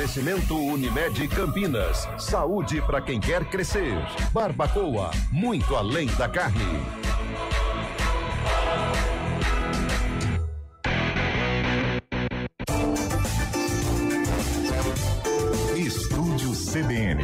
Oferecimento Unimed Campinas. Saúde para quem quer crescer. Barbacoa, muito além da carne. Estúdio CBN.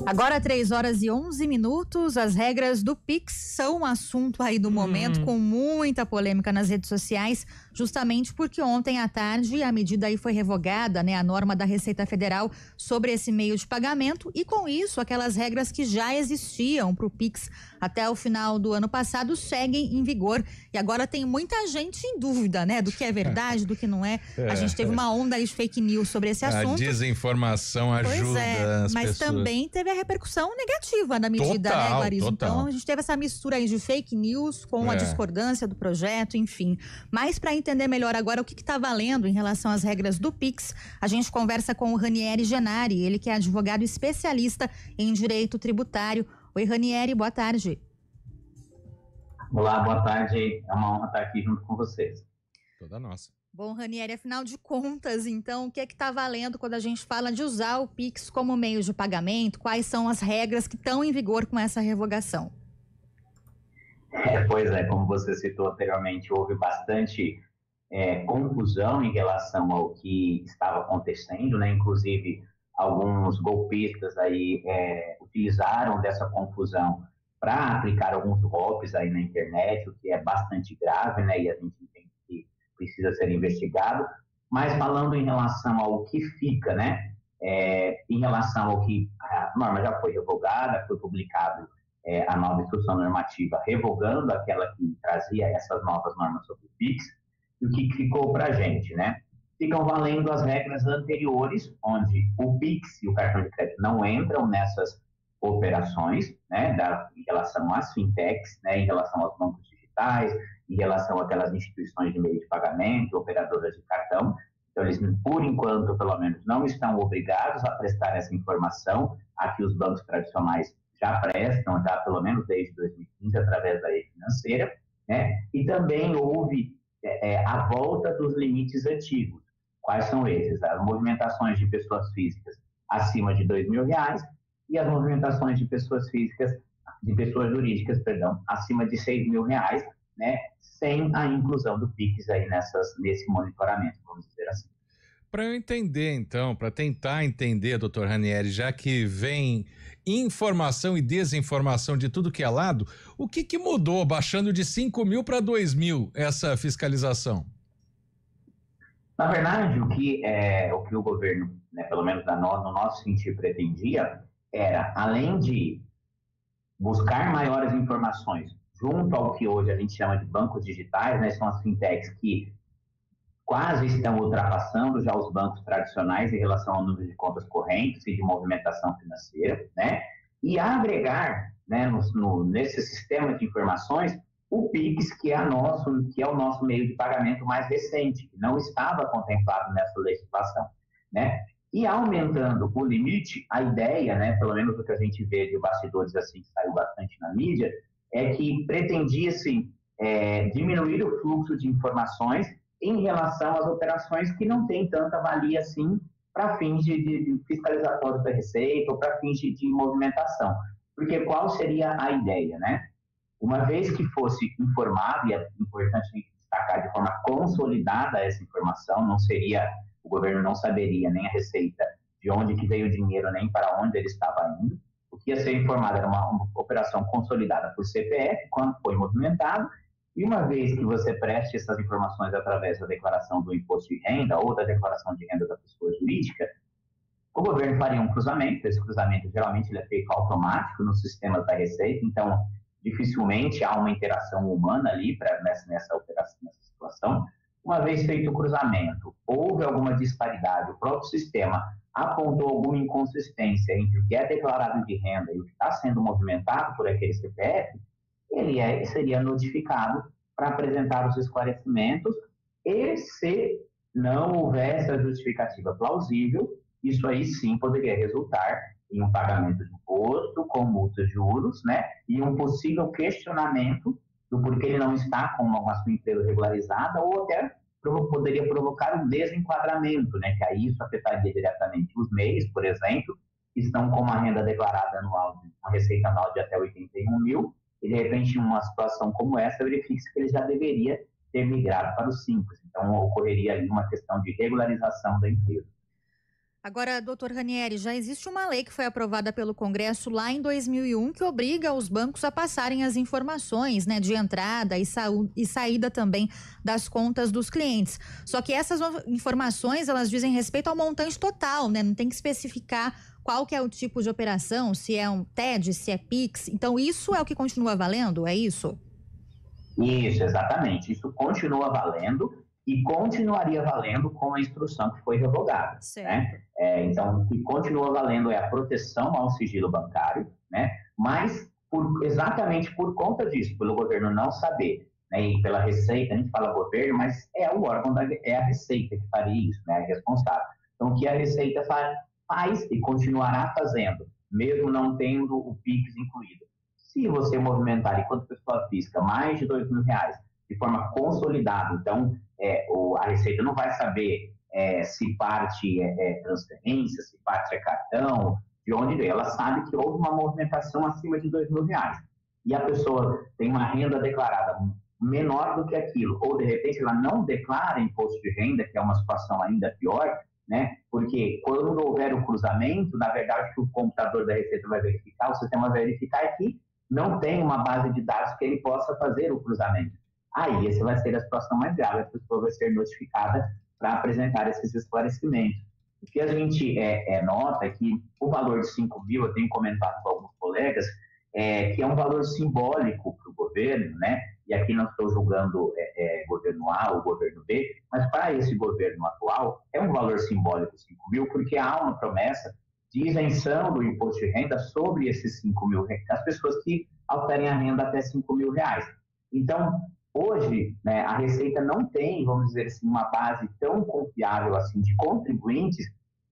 Agora 3h11, as regras do Pix são um assunto aí do momento, com muita polêmica nas redes sociais, justamente porque ontem à tarde a medida aí foi revogada, né, a norma da Receita Federal sobre esse meio de pagamento, e com isso aquelas regras que já existiam para o Pix até o final do ano passado seguem em vigor, e agora tem muita gente em dúvida, né, do que é verdade, do que não é. A gente teve uma onda aí de fake news sobre esse assunto. A desinformação ajuda as mas pessoas. também teve a repercussão negativa da medida, né, Clarice? Então a gente teve essa mistura aí de fake news com a discordância do projeto, enfim. Mas para entender melhor agora o que está valendo em relação às regras do Pix, a gente conversa com o Ranieri Genari, ele que é advogado especialista em direito tributário. Oi, Ranieri, boa tarde. Olá, boa tarde. É uma honra estar aqui junto com vocês. Toda nossa. Bom, Ranieri, afinal de contas, então, o que é que está valendo quando a gente fala de usar o Pix como meio de pagamento? Quais são as regras que estão em vigor com essa revogação? Pois é, como você citou anteriormente, houve bastante confusão em relação ao que estava acontecendo, né? Inclusive, alguns golpistas aí utilizaram dessa confusão para aplicar alguns golpes aí na internet, o que é bastante grave, né? E a gente entende que precisa ser investigado, mas falando em relação ao que fica, né, em relação ao que a norma já foi revogada, foi publicado a nova instrução normativa revogando aquela que trazia essas novas normas sobre o Pix, e o que ficou para a gente, né? Ficam valendo as regras anteriores, onde o Pix e o cartão de crédito não entram nessas operações, né, em relação às fintechs, né, em relação aos bancos digitais, em relação àquelas instituições de meio de pagamento, operadoras de cartão. Então, eles, por enquanto, pelo menos, não estão obrigados a prestar essa informação a que os bancos tradicionais já prestam, já pelo menos desde 2015, através da lei financeira, né? E também houve a volta dos limites antigos. Quais são esses? As movimentações de pessoas físicas acima de R$2.000 e as movimentações de pessoas jurídicas, acima de R$6.000, né, sem a inclusão do Pix aí nesse monitoramento, vamos dizer assim. Para eu entender, então, para tentar entender, doutor Ranieri, já que vem informação e desinformação de tudo que é lado, o que mudou, baixando de 5.000 para 2.000 essa fiscalização? Na verdade, o que o governo, né, pelo menos no nosso sentido, pretendia era, além de buscar maiores informações junto ao que hoje a gente chama de bancos digitais, né, são as fintechs que quase estão ultrapassando já os bancos tradicionais em relação ao número de contas correntes e de movimentação financeira, né, e agregar, né, nesse sistema de informações o Pix, que é o nosso meio de pagamento mais recente, que não estava contemplado nessa legislação, né, e aumentando o limite, a ideia, né, pelo menos o que a gente vê de bastidores assim, que saiu bastante na mídia, é que pretendia-se diminuir o fluxo de informações em relação às operações que não têm tanta valia assim para fins de fiscalizatório da Receita ou para fins de movimentação. Porque qual seria a ideia, né? Uma vez que fosse informado, e é importante destacar de forma consolidada essa informação, o governo não saberia nem a Receita de onde que veio o dinheiro, nem para onde ele estava indo. O que ia ser informado era uma operação consolidada por CPF, quando foi movimentado, e uma vez que você preste essas informações através da declaração do imposto de renda ou da declaração de renda da pessoa jurídica, o governo faria um cruzamento. Esse cruzamento geralmente ele é feito automático nos sistemas da Receita, então dificilmente há uma interação humana ali nessa operação, nessa situação. Uma vez feito o cruzamento, houve alguma disparidade, o próprio sistema apontou alguma inconsistência entre o que é declarado de renda e o que está sendo movimentado por aquele CPF, ele seria notificado para apresentar os esclarecimentos, e se não houver essa justificativa plausível, isso aí sim poderia resultar em um pagamento de imposto, com multas de juros, né? E um possível questionamento do porquê ele não está com uma sua empresa regularizada, ou até poderia provocar um desenquadramento, né? Que aí isso afetaria diretamente os MEIs, por exemplo, que estão com uma renda declarada anual, uma receita anual de até 81 mil, e de repente, em uma situação como essa, verifica-se que ele já deveria ter migrado para os Simples. Então, ocorreria ali uma questão de regularização da empresa. Agora, doutor Ranieri, já existe uma lei que foi aprovada pelo Congresso lá em 2001 que obriga os bancos a passarem as informações, né, de entrada e saída também das contas dos clientes. Só que essas informações, elas dizem respeito ao montante total, né? Não tem que especificar qual que é o tipo de operação, se é um TED, se é PIX. Então, isso é o que continua valendo, é isso? Isso, exatamente. Isso continua valendo e continuaria valendo com a instrução que foi revogada. Né? Então, o que continua valendo é a proteção ao sigilo bancário, né? Mas exatamente por conta disso, pelo governo não saber, né? E pela Receita, a gente fala governo, mas é o órgão, é a Receita que faria isso, né? É responsável. Então, o que a Receita faz e continuará fazendo, mesmo não tendo o PIX incluído. Se você movimentar, enquanto pessoa física, mais de R$2.000 de forma consolidada, então a Receita não vai saber se parte é transferência, se parte é cartão, de onde veio. Ela sabe que houve uma movimentação acima de R$2.000 e a pessoa tem uma renda declarada menor do que aquilo, ou de repente ela não declara imposto de renda, que é uma situação ainda pior, né? Porque quando houver o cruzamento, na verdade, o que o computador da Receita vai verificar, o sistema vai verificar é que não tem uma base de dados que ele possa fazer o cruzamento. Aí, essa vai ser a situação mais grave, a pessoa vai ser notificada para apresentar esses esclarecimentos. O que a gente nota é que o valor de 5 mil, eu tenho comentado com alguns colegas, que é um valor simbólico para o governo, né? E aqui não estou julgando governo A ou governo B, mas para esse governo atual é um valor simbólico 5 mil, porque há uma promessa de isenção do imposto de renda sobre esses 5 mil, as pessoas que alterem a renda até 5 mil reais. Então, hoje, né, a Receita não tem, vamos dizer assim, uma base tão confiável assim de contribuintes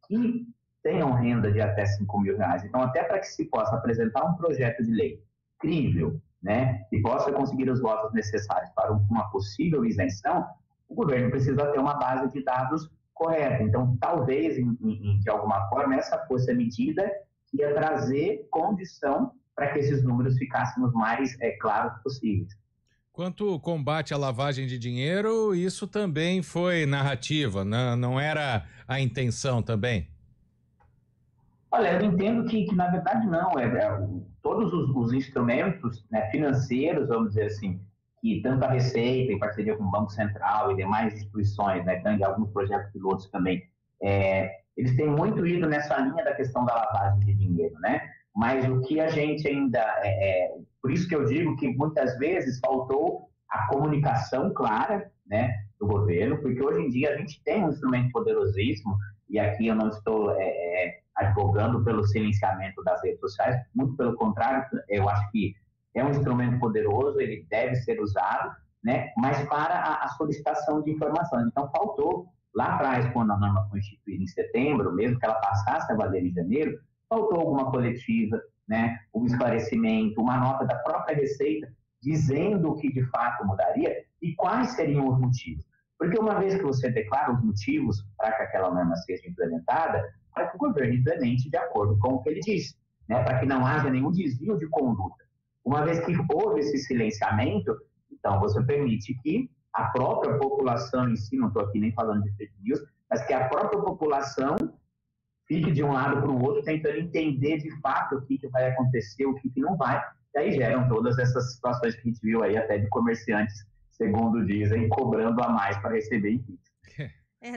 que tenham renda de até 5 mil reais. Então, até para que se possa apresentar um projeto de lei crível, né, e possa conseguir os votos necessários para uma possível isenção, o governo precisa ter uma base de dados correta. Então, talvez, de alguma forma, essa fosse a medida que ia trazer condição para que esses números ficassem os mais claros possíveis. Quanto ao combate à lavagem de dinheiro, isso também foi narrativa, não era a intenção também? Olha, eu entendo que na verdade não. Todos os instrumentos, né, financeiros, vamos dizer assim, que tanto a Receita, em parceria com o Banco Central e demais instituições, né, tem alguns projetos pilotos também, eles têm muito ido nessa linha da questão da lavagem de dinheiro, né? Mas o que a gente ainda... por isso que eu digo que muitas vezes faltou a comunicação clara, né, do governo, porque hoje em dia a gente tem um instrumento poderosíssimo, e aqui eu não estou advogando pelo silenciamento das redes sociais, muito pelo contrário, eu acho que é um instrumento poderoso, ele deve ser usado, né, mas para a solicitação de informações. Então, faltou, lá atrás, quando a norma foi instituída em setembro, mesmo que ela passasse a valer em janeiro, faltou alguma coletiva, né, um esclarecimento, uma nota da própria Receita dizendo o que de fato mudaria e quais seriam os motivos. Porque uma vez que você declara os motivos para que aquela norma seja implementada, para que o governo implemente de acordo com o que ele diz, né, para que não haja nenhum desvio de conduta. Uma vez que houve esse silenciamento, então você permite que a própria população em si, não estou aqui nem falando de fake news, mas que a própria população fique de um lado para o outro, tentando entender de fato o que vai acontecer, o que não vai. E aí geram todas essas situações que a gente viu aí até de comerciantes, segundo dizem, cobrando a mais para receber em Pix.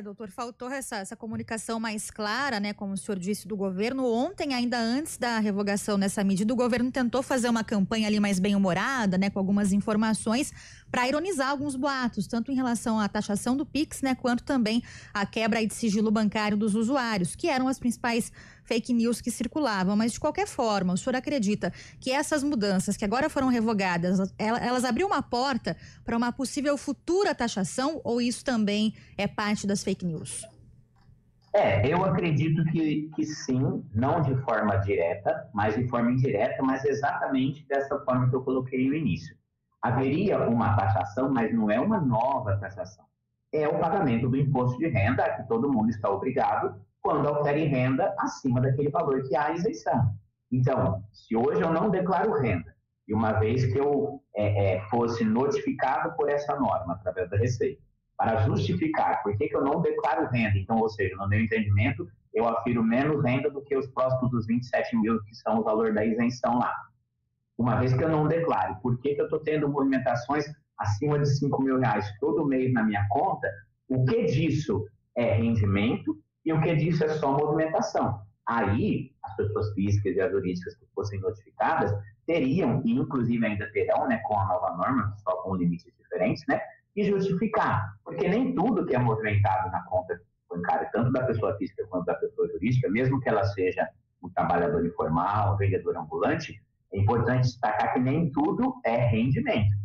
Doutor, faltou essa comunicação mais clara, né, como o senhor disse, do governo. Ontem, ainda antes da revogação nessa medida, o governo tentou fazer uma campanha ali mais bem-humorada, né, com algumas informações para ironizar alguns boatos, tanto em relação à taxação do PIX, né, quanto também à quebra de sigilo bancário dos usuários, que eram as principais fake news que circulavam. Mas, de qualquer forma, o senhor acredita que essas mudanças que agora foram revogadas, elas abriram uma porta para uma possível futura taxação, ou isso também é parte das fake news? Eu acredito que sim, não de forma direta, mas de forma indireta, mas exatamente dessa forma que eu coloquei no início. Haveria uma taxação, mas não é uma nova taxação. É o pagamento do imposto de renda a que todo mundo está obrigado quando ofere renda acima daquele valor que há isenção. Então, se hoje eu não declaro renda, e uma vez que eu fosse notificado por essa norma, através da Receita, para justificar por que eu não declaro renda, então, ou seja, no meu entendimento, eu afiro menos renda do que os próximos dos 27 mil, que são o valor da isenção lá. Uma vez que eu não declaro, por que eu estou tendo movimentações acima de 5 mil reais todo mês na minha conta? O que disso é rendimento e o que disso é só movimentação? Aí, as pessoas físicas e as jurídicas que fossem notificadas teriam, e inclusive ainda terão, né, com a nova norma, só com limites diferentes, né, e justificar, porque nem tudo que é movimentado na conta bancária, tanto da pessoa física quanto da pessoa jurídica, mesmo que ela seja um trabalhador informal, um vendedor ambulante, é importante destacar que nem tudo é rendimento.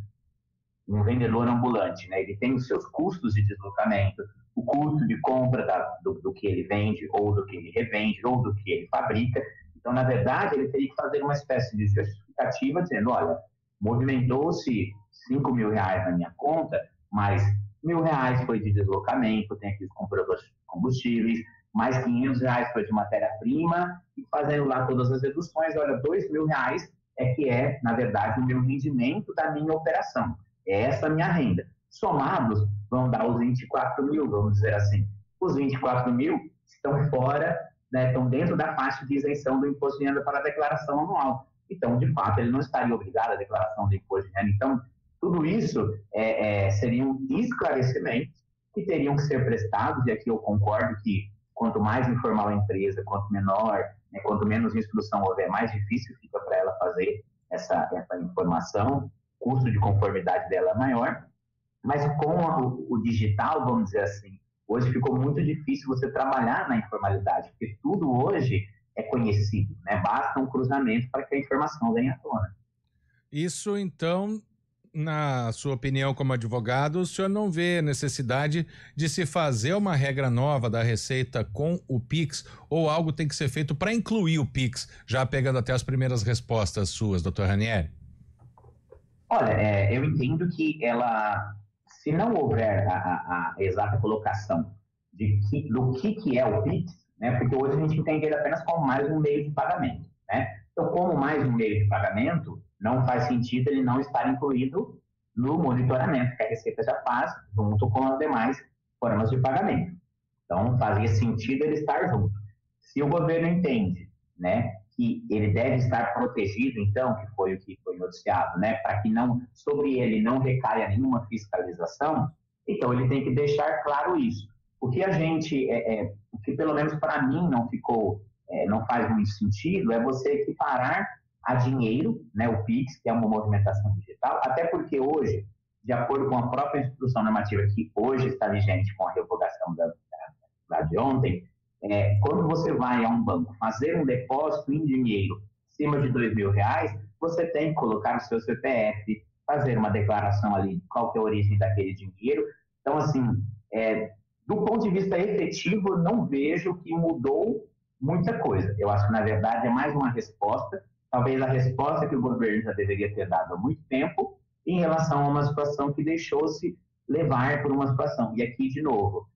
Um vendedor ambulante, né, ele tem os seus custos de deslocamento, o custo de compra do que ele vende, ou do que ele revende, ou do que ele fabrica. Então, na verdade, ele teria que fazer uma espécie de justificativa dizendo, olha, movimentou-se 5 mil reais na minha conta, mas R$1.000 foi de deslocamento, tem aqui os compradores de combustíveis, mais R$500 foi de matéria-prima, e fazendo lá todas as reduções, olha, R$2.000 que é, na verdade, o meu rendimento da minha operação. É essa a minha renda. Somados, vão dar os 24 mil, vamos dizer assim. Os 24 mil estão fora, né, estão dentro da faixa de isenção do imposto de renda para a declaração anual. Então, de fato, ele não estaria obrigado à declaração do imposto de renda. Então, tudo isso seriam esclarecimentos que teriam que ser prestados, e aqui eu concordo que quanto mais informal a empresa, quanto menor, né, quanto menos instrução houver, mais difícil fica para ela fazer essa informação, o custo de conformidade dela é maior, mas com o digital, vamos dizer assim, hoje ficou muito difícil você trabalhar na informalidade, porque tudo hoje é conhecido, né? Basta um cruzamento para que a informação venha à tona. Isso, então, na sua opinião como advogado, o senhor não vê necessidade de se fazer uma regra nova da Receita com o Pix, ou algo tem que ser feito para incluir o Pix, já pegando até as primeiras respostas suas, doutor Ranieri? Olha, eu entendo que se não houver a exata colocação do que é o Pix, né, porque hoje a gente entende ele apenas como mais um meio de pagamento, né? Então, como mais um meio de pagamento, não faz sentido ele não estar incluído no monitoramento que a Receita já faz, junto com as demais formas de pagamento. Então, fazia sentido ele estar junto. Se o governo entende, né, que ele deve estar protegido, então, que foi o que foi noticiado, né, para que sobre ele não recaia nenhuma fiscalização, então ele tem que deixar claro isso. O que a gente, o que pelo menos para mim não faz muito sentido, é você equiparar a dinheiro, né, o Pix, que é uma movimentação digital, até porque hoje, de acordo com a própria instrução normativa que hoje está vigente com a revogação da de ontem, quando você vai a um banco fazer um depósito em dinheiro acima de R$2.000, você tem que colocar o seu CPF, fazer uma declaração ali de qual que é a origem daquele dinheiro. Então, assim, do ponto de vista efetivo, eu não vejo que mudou muita coisa. Eu acho que, na verdade, é mais uma resposta, talvez a resposta que o governo já deveria ter dado há muito tempo, em relação a uma situação que deixou-se levar por uma situação. E aqui, de novo,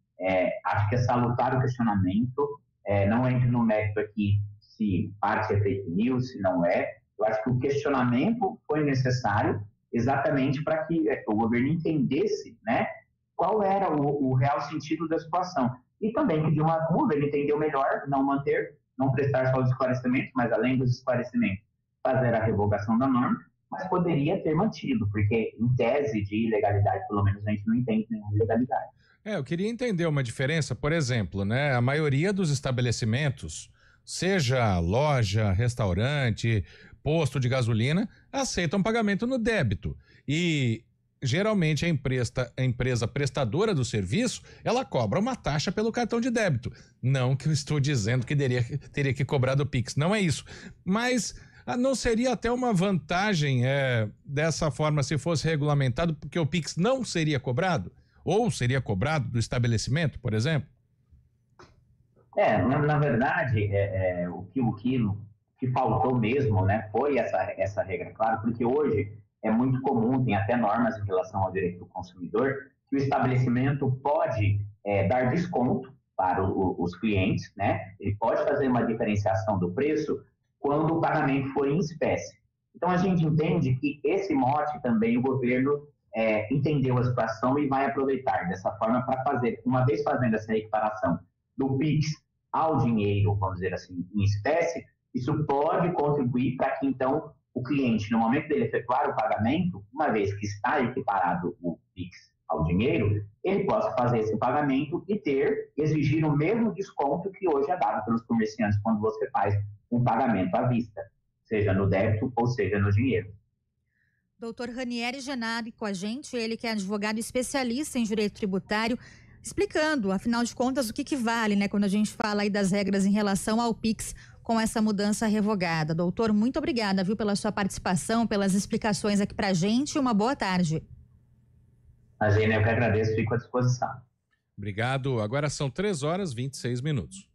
acho que é salutar o questionamento, não entro no mérito aqui se parte é fake news, se não é. Eu acho que o questionamento foi necessário exatamente para que o governo entendesse, né, qual era o real sentido da situação. E também que, de uma curva, ele entendeu melhor não prestar só os esclarecimentos, mas além dos esclarecimentos, fazer a revogação da norma, mas poderia ter mantido, porque em tese de ilegalidade, pelo menos a gente não entende nenhuma ilegalidade. Eu queria entender uma diferença, por exemplo, né? A maioria dos estabelecimentos, seja loja, restaurante, posto de gasolina, aceitam pagamento no débito. E geralmente a empresa prestadora do serviço, ela cobra uma taxa pelo cartão de débito. Não que eu estou dizendo que teria que cobrar do Pix, não é isso. Mas não seria até uma vantagem dessa forma se fosse regulamentado, porque o Pix não seria cobrado? Ou seria cobrado do estabelecimento, por exemplo? Na verdade, o que faltou mesmo, né, foi essa regra, claro, porque hoje é muito comum, tem até normas em relação ao direito do consumidor, que o estabelecimento pode dar desconto para os clientes, né? Ele pode fazer uma diferenciação do preço quando o pagamento for em espécie. Então, a gente entende que esse mote também o governo entendeu a situação e vai aproveitar dessa forma para fazer, uma vez fazendo essa equiparação do PIX ao dinheiro, vamos dizer assim, em espécie, isso pode contribuir para que, então, o cliente, no momento dele efetuar o pagamento, uma vez que está equiparado o PIX ao dinheiro, ele possa fazer esse pagamento e exigir o mesmo desconto que hoje é dado pelos comerciantes quando você faz um pagamento à vista, seja no débito ou seja no dinheiro. Doutor Ranieri Genari com a gente, ele que é advogado especialista em direito tributário, explicando, afinal de contas, o que vale, né, quando a gente fala aí das regras em relação ao PIX com essa mudança revogada. Doutor, muito obrigada, viu, pela sua participação, pelas explicações aqui pra gente e uma boa tarde. Imagina, eu que agradeço, fico à disposição. Obrigado. Agora são 3h26.